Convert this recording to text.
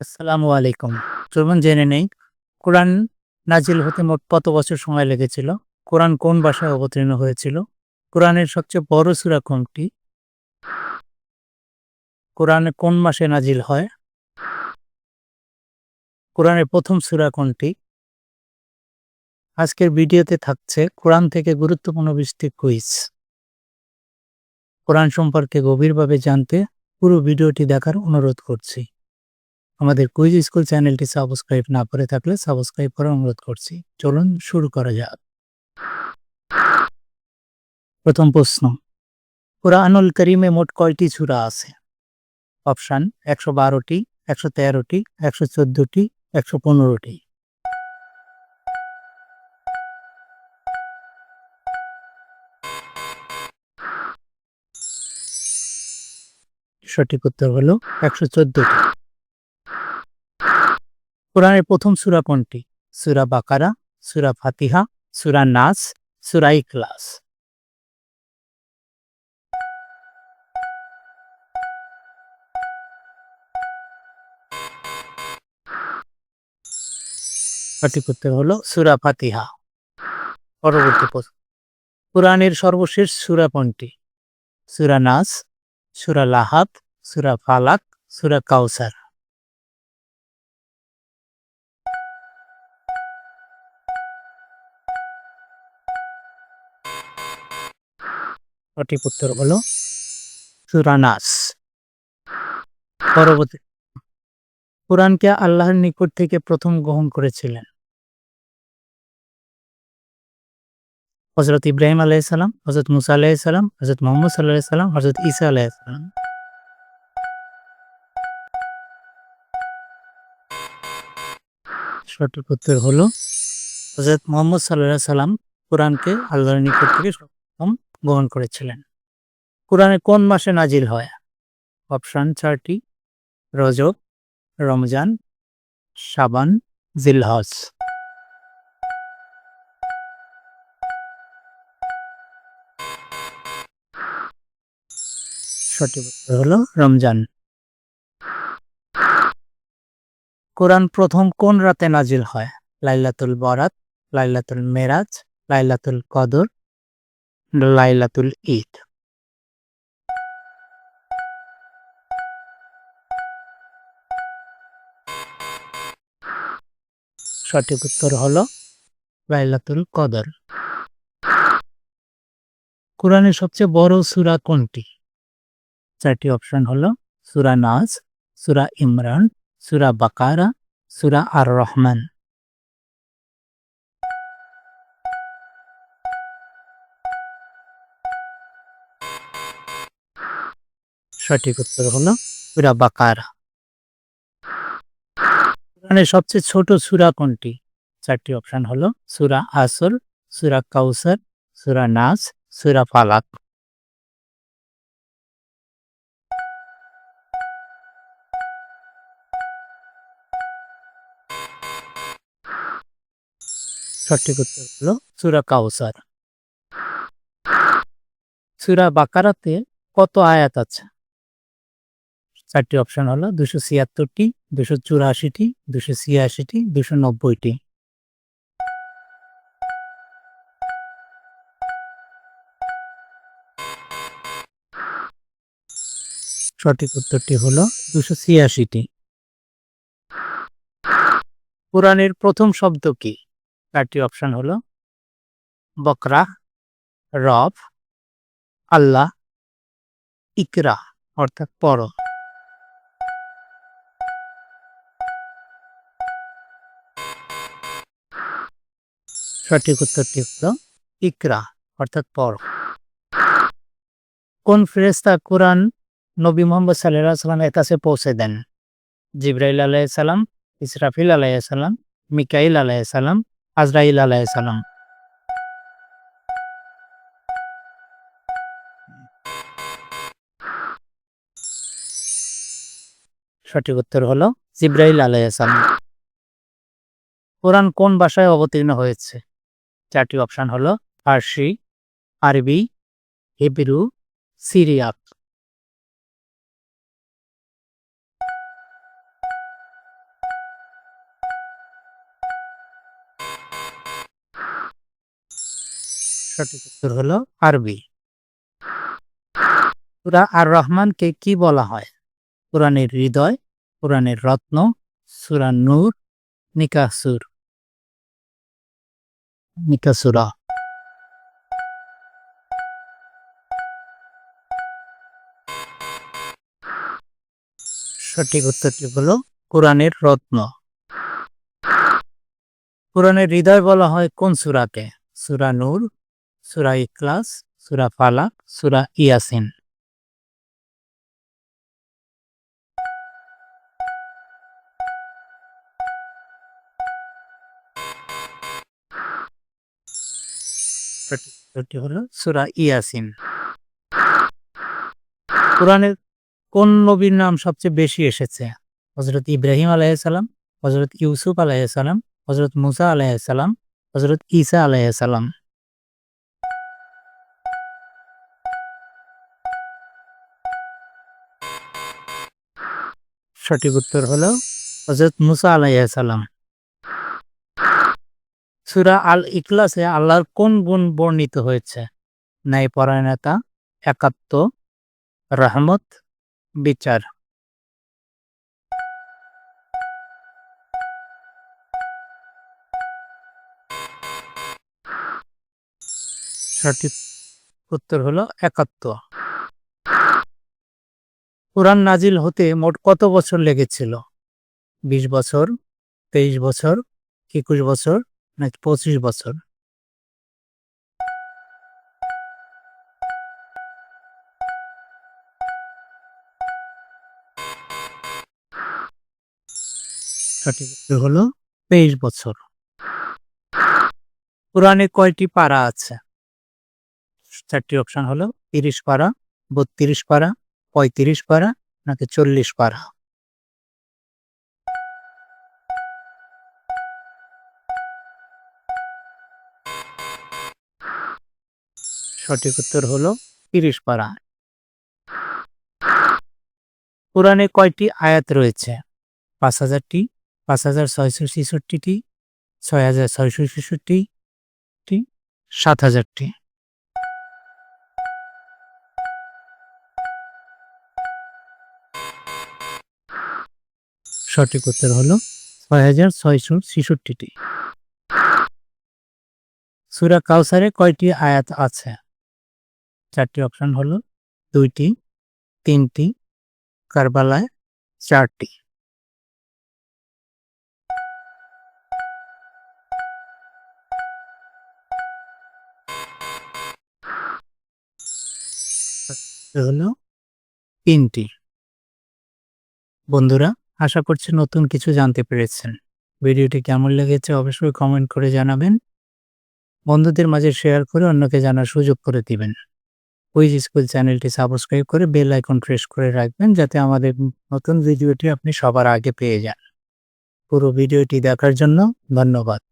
আসসালামু আলাইকুম। চলুন জেনে নেই কোরআন নাজিল হতে মোট কত বছর সময় লেগেছিল? কোরআন কোন ভাষায় অবতীর্ণ হয়েছিল? কোরআনের সবচেয়ে বড় সূরা কোনটি? কোরআন কোন মাসে নাজিল হয়? কোরআনের প্রথম সূরা কোনটি? আজকের ভিডিওতে থাকছে কোরআন থেকে গুরুত্বপূর্ণ 20টি কুইজ। কোরআন সম্পর্কে গভীরভাবে জানতে পুরো ভিডিওটি দেখার অনুরোধ করছি। আমাদের কুইজ স্কুল চ্যানেলটি সাবস্ক্রাইব না করে থাকলে সাবস্ক্রাইব করার অনুরোধ করছি। চলুন শুরু করা যাক। প্রথম প্রশ্ন, কুরআনুল কারীমে মোট কয়টি সূরা আছে? অপশন ১১২টি, ১১৩টি, ১১৪টি, ১১৫টি। সঠিক উত্তর হলো ১১৪টি। কোরআনের প্রথম সূরা কোনটি? সূরা বাকারা, সূরা ফাতিহা, সূরা নাস, সূরা ইখলাস। সঠিক উত্তর হলো সূরা ফাতিহা। পরবর্তী প্রশ্ন, কোরআনের সর্বশেষ সূরা কোনটি? সূরা নাস, সূরা লাহাব, সূরা ফালাক, সূরা কাউসার। সঠিক উত্তর হলো সূরা নাস। পরবর্তী, কুরআনকে আল্লাহর নিকট থেকে প্রথম গ্রহণ করেছিলেন? হযরত ইব্রাহিম আলাইহিস সালাম, হযরত মুসা আলাইহিস সালাম, হযরত মুহাম্মদ সাল্লাল্লাহু আলাইহি সাল্লাম, হযরত ঈসা আলাইহিস সালাম। সঠিক উত্তর হলো হযরত মুহাম্মদ সাল্লাল্লাহু আলাইহি সাল্লাম কুরআনকে আল্লাহর নিকট থেকে প্রথম গ্রহণ করেছিলেন। কুরআনে কোন মাসে নাজিল হয়? অপশন 4টি: রজব, রমজান, শাবান, জিলহজ। সঠিক উত্তর হলো রমজান। কোরআন প্রথম কোন রাতে নাজিল হয়? লাইলাতুল বরাত, লাইলাতুল মেরাজ, লাইলাতুল কদর, লাইলাতুল ঈদ। সঠিক উত্তর হলো লাইলাতুল কদর। কোরআনের সবচেয়ে বড় সূরা কোনটি? 4টি অপশন হলো সূরা নাস, সূরা ইমরান, সূরা বাকারা, সূরা আর রহমান। সঠিক উত্তর হলো সূরা বাকারা। কোরআনের সবচেয়ে ছোট সূরা কোনটি? 4টি অপশন হলো সূরা আসর, সূরা কাউসার, সূরা নাস, সূরা ফালাক। সঠিক উত্তর হলো সূরা কাউসার। সূরা বাকারাতে কত আয়াত আছে? 4টি অপশন হলো 276টি, 284টি, 286টি, 290টি। সঠিক উত্তরটি হলো 286টি। কোরআনের প্রথম শব্দ কি? 4টি অপশন হলো বকরা, রব, আল্লাহ, ইকরা অর্থাৎ পড়ো। সঠিক উত্তরটি হলো ইকরা অর্থাৎ পড়ো। কোন ফেরেশতা কোরআন নবী মুহাম্মদ সাল্লাল্লাহু আলাইহি সাল্লামের কাছে পৌঁছে দেন? জিবরাইল আলাইহিস সালাম, ইসরাফিল আলাইহিস সালাম, মিকাইল আলাইহিস সালাম, আজরাইল আলাইহিস সালাম। সঠিক উত্তর হলো জিবরাইল আলাইহিস সালাম। কোরআন কোন ভাষায় অবতীর্ণ হয়েছে? 4টি অপশন হলো ফার্সি, আরবি, হিব্রু, সিরিয়াক। সঠিক উত্তর হলো আরবি। সূরা আর রহমানকে কি বলা হয়? কোরআনের হৃদয়, কোরআনের রত্ন, সূরা নূর, নিকাসুর, নিকাসুরা। সঠিক উত্তরটি হলো কোরআনের রত্ন। কোরআনের হৃদয় বলা হয় কোন সূরাকে? সূরা নূর, সূরা ইখলাস, সূরা ফালাক, সূরা ইয়াসিন। সঠিক উত্তরটি হলো সূরা ইয়াসিন। কোরআনের কোন নবীর নাম সবচেয়ে বেশি এসেছে? হযরত ইব্রাহিম আলাইহিস সালাম, হযরত ইউসুফ আলাইহিস সালাম, হযরত মুসা আলাইহিস সালাম, হযরত ঈসা আলাইহিস সালাম। সঠিক উত্তর হলো হযরত মুসা আলাইহিস সালাম। সূরা আল ইখলাসে আল্লাহর কোন গুণ বর্ণিত হয়েছে? ন্যায়পরায়ণতা, একাত্ম, রহমত, বিচার। সঠিক উত্তর হলো একাত্ম। কুরআন নাজিল হতে মোট কত বছর লেগেছিল? ২০ বছর, ২৩ বছর, ২১ বছর নাকি ২৫ বছর? সঠিক উত্তর হলো ২৩ বছর। কুরআনে কয়টি পারা আছে? ৪টি অপশন হলো ৩০ পারা, ৩২ পারা, ৩৫ পারা নাকি ৪০ পারা? সঠিক উত্তর হলো ৩০ পারা। কুরআনে কয়টি আয়াত রয়েছে? ৫,০০০টি, ৫,৬৬৬টি, ৬,৬৬৬টি, ৭,০০০টি। সঠিক উত্তর হলো ৬,৬৬৬টি। সূরা কাউসারে কয়টি আয়াত আছে? ৪টি অপশন হলো ২টি, ৩টি, কারবালায় ৪টি। হলো ৩টি। বন্ধুরা, আশা করছি নতুন কিছু জানতে পেরেছেন। ভিডিওটি কেমন লেগেছে অবশ্যই কমেন্ট করে জানাবেন। বন্ধুদের মাঝে শেয়ার করে অন্যকে জানার সুযোগ করে দিবেন। কুইজ স্কুল চ্যানেলটি সাবস্ক্রাইব করে বেল আইকন প্রেস করে রাখবেন যাতে আমাদের নতুন ভিডিওটি আপনি সবার আগে পেয়ে যান। পুরো ভিডিওটি দেখার জন্য ধন্যবাদ।